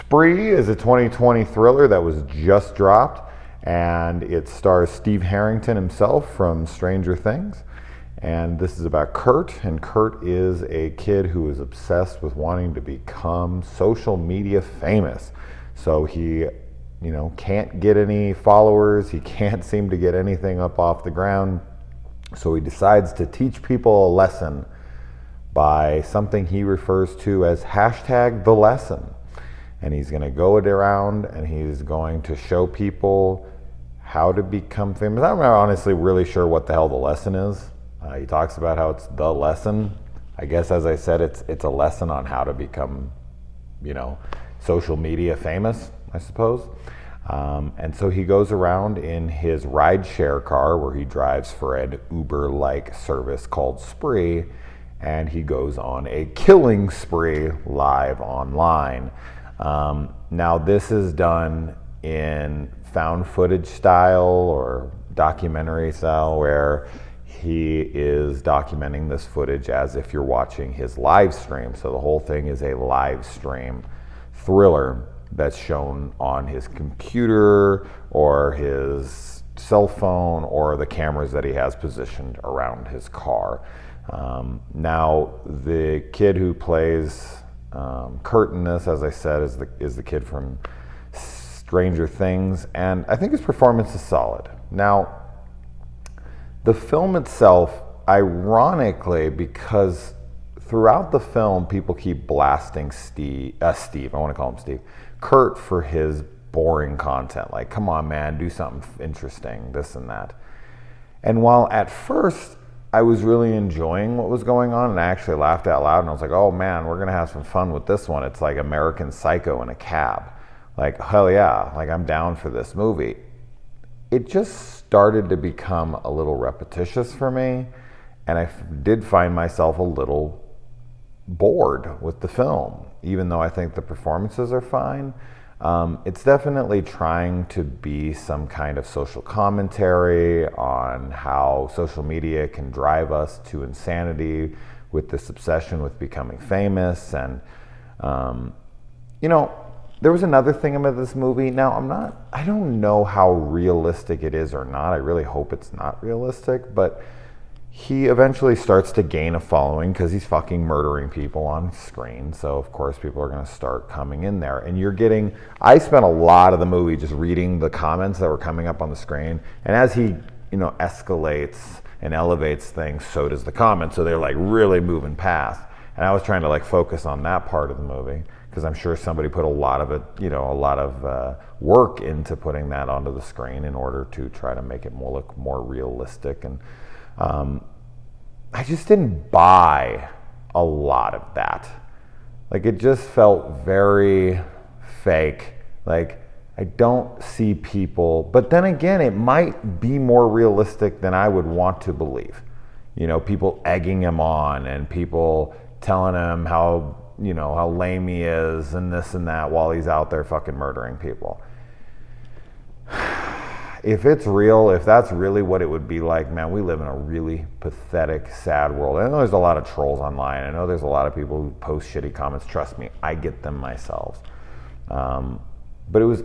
Spree is a 2020 thriller that was just dropped, and it stars Steve Harrington himself from Stranger Things. And this is about Kurt, and Kurt is a kid who is obsessed with wanting to become social media famous. So he, can't get any followers, he can't seem to get anything up off the ground. So he decides to teach people a lesson by something he refers to as hashtag the lesson. And he's going to go it around and he's going to show people how to become famous. I'm not honestly really sure what the hell the lesson is. He talks about how it's the lesson. I guess, as I said, it's a lesson on how to become, social media famous, I suppose. And so he goes around in his rideshare car where he drives for an Uber-like service called Spree, and he goes on a killing spree live online. Now this is done in found footage style or documentary style, where he is documenting this footage as if you're watching his live stream. So the whole thing is a live stream thriller that's shown on his computer or his cell phone or the cameras that he has positioned around his car. Now the kid who plays Kurt in this, as I said, is the kid from Stranger Things, and I think his performance is solid. Now, the film itself, ironically, because throughout the film people keep blasting Steve, I want to call him Steve, Kurt, for his boring content. Like, come on, man, do something interesting, this and that. And while at first I was really enjoying what was going on, and I actually laughed out loud, and I was like, oh man, we're gonna have some fun with this one. It's like American Psycho in a cab. Like, hell yeah, like I'm down for this movie. It just started to become a little repetitious for me, and I did find myself a little bored with the film, even though I think the performances are fine. It's definitely trying to be some kind of social commentary on how social media can drive us to insanity with this obsession with becoming famous. And, there was another thing about this movie. Now, I don't know how realistic it is or not. I really hope it's not realistic, but he eventually starts to gain a following because he's fucking murdering people on screen. So of course people are going to start coming in there, and I spent a lot of the movie just reading the comments that were coming up on the screen. And as he, escalates and elevates things, so does the comments. So they're like really moving past. And I was trying to focus on that part of the movie, because I'm sure somebody put a lot of work into putting that onto the screen in order to try to make it look more realistic. And I just didn't buy a lot of that. It just felt very fake. I don't see people, but then again, it might be more realistic than I would want to believe. People egging him on and people telling him how lame he is and this and that while he's out there fucking murdering people. If it's real, if that's really what it would be like, man, we live in a really pathetic, sad world. I know there's a lot of trolls online. I know there's a lot of people who post shitty comments. Trust me, I get them myself. But it was,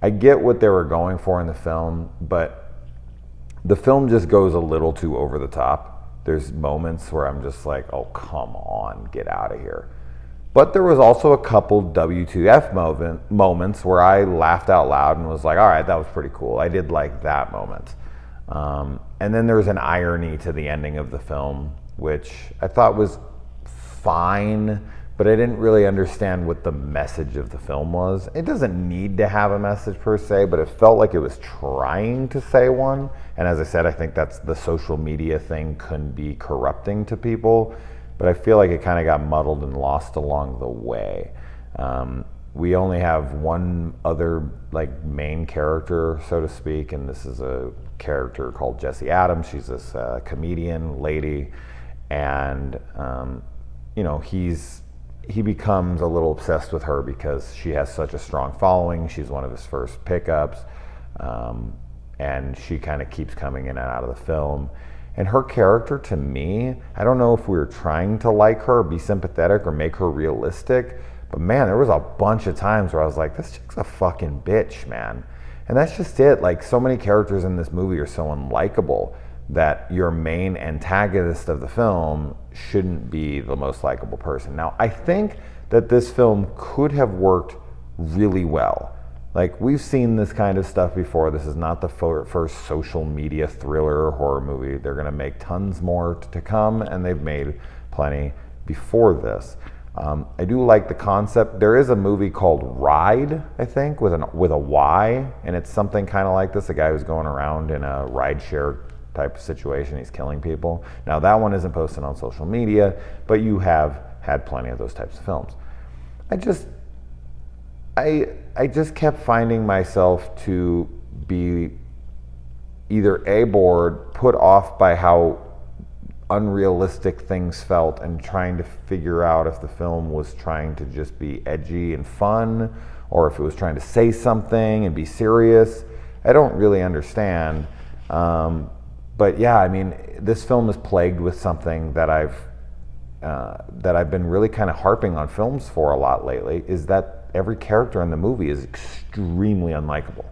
I get what they were going for in the film, but the film just goes a little too over the top. There's moments where I'm just like, oh, come on, get out of here. But there was also a couple WTF moments where I laughed out loud and was like, all right, that was pretty cool. I did like that moment. And then there was an irony to the ending of the film, which I thought was fine, but I didn't really understand what the message of the film was. It doesn't need to have a message per se, but it felt like it was trying to say one. And as I said, I think that's the social media thing can be corrupting to people. But I feel like it kind of got muddled and lost along the way. We only have one other main character, so to speak, and this is a character called Jessie Adams. She's this comedian lady, and he becomes a little obsessed with her because she has such a strong following. She's one of his first pickups, and she kind of keeps coming in and out of the film. And her character, to me, I don't know if we were trying to like her, be sympathetic, or make her realistic, But man, there was a bunch of times where I was like, this chick's a fucking bitch, man. And that's just it. Like, so many characters in this movie are so unlikable that your main antagonist of the film shouldn't be the most likable person. Now, I think that this film could have worked really well. Like, we've seen this kind of stuff before. This is not the first social media thriller or horror movie. They're going to make tons more to come, and they've made plenty before this. I do like the concept. There is a movie called Ride, I think, with a Y, and it's something kind of like this. A guy who's going around in a rideshare type of situation. He's killing people. Now, that one isn't posted on social media, but you have had plenty of those types of films. I just kept finding myself to be either bored, put off by how unrealistic things felt, and trying to figure out if the film was trying to just be edgy and fun, or if it was trying to say something and be serious. I don't really understand. But yeah, I mean, this film is plagued with something that I've been really kind of harping on films for a lot lately, is that every character in the movie is extremely unlikable.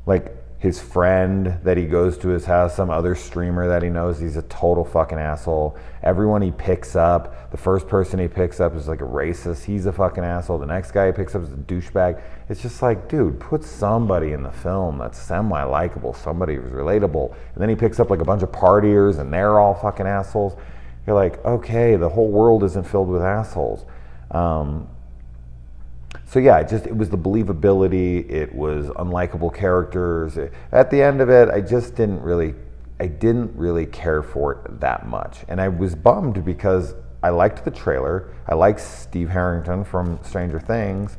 Like, his friend that he goes to his house, some other streamer that he knows, he's a total fucking asshole. Everyone he picks up, the first person he picks up is like a racist, he's a fucking asshole. The next guy he picks up is a douchebag. It's just like, dude, put somebody in the film that's semi-likable, somebody who's relatable. And then he picks up like a bunch of partiers and they're all fucking assholes. You're like, okay, the whole world isn't filled with assholes. So yeah, it was the believability, it was unlikable characters. At the end of it, I didn't really care for it that much. And I was bummed because I liked the trailer. I liked Steve Harrington from Stranger Things.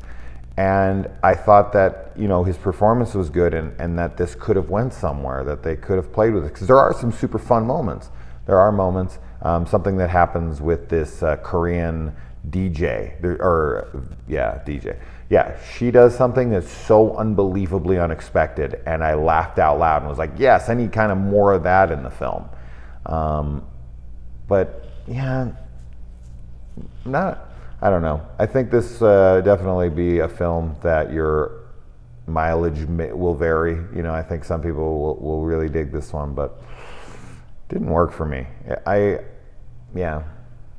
And I thought that, his performance was good, and that this could have went somewhere, that they could have played with it. Because there are some super fun moments. There are moments, something that happens with this Korean DJ, DJ. Yeah, she does something that's so unbelievably unexpected, and I laughed out loud and was like, yes, I need kind of more of that in the film. But yeah, I don't know. I think this definitely be a film that your mileage will vary. I think some people will really dig this one, but it didn't work for me.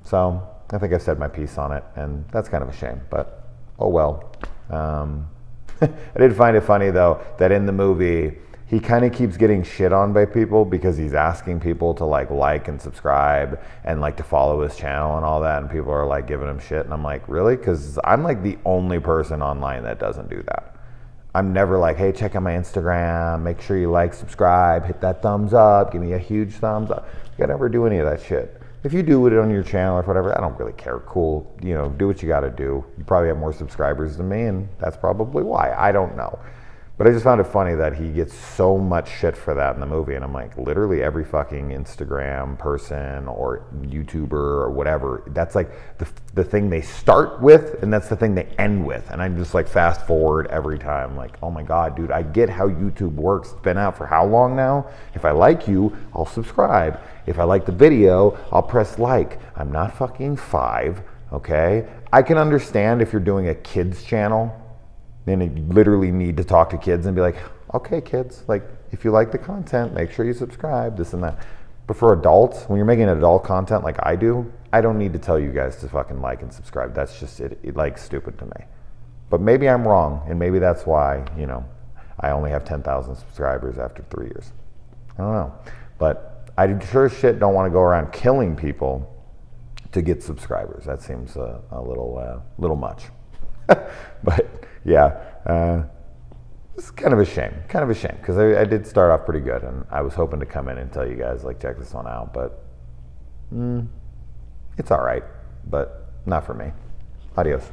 So I think I've said my piece on it, and that's kind of a shame, but oh well. I did find it funny, though, that in the movie, he kind of keeps getting shit on by people because he's asking people to like and subscribe and to follow his channel and all that, and people are giving him shit, and I'm like, really? Because I'm the only person online that doesn't do that. I'm never like, hey, check out my Instagram, make sure you subscribe, hit that thumbs up, give me a huge thumbs up. I never do any of that shit. If you do it on your channel or whatever, I don't really care. Cool, do what you got to do. You probably have more subscribers than me, and that's probably why. I don't know. But I just found it funny that he gets so much shit for that in the movie, and I'm like, literally every fucking Instagram person or YouTuber or whatever, that's the thing they start with, and that's the thing they end with. And I'm just fast forward every time, oh my God, dude, I get how YouTube works. It's been out for how long now? If I like you, I'll subscribe. If I like the video, I'll press like. I'm not fucking 5, okay? I can understand if you're doing a kids channel, then you literally need to talk to kids and be like, okay, kids, if you like the content, make sure you subscribe, this and that. But for adults, when you're making adult content like I do, I don't need to tell you guys to fucking like and subscribe. That's just stupid to me. But maybe I'm wrong, and maybe that's why, I only have 10,000 subscribers after 3 years. I don't know. But I sure as shit don't want to go around killing people to get subscribers. That seems a little much. But yeah, it's kind of a shame. Because I did start off pretty good, and I was hoping to come in and tell you guys, check this one out, but it's all right, but not for me. Adios.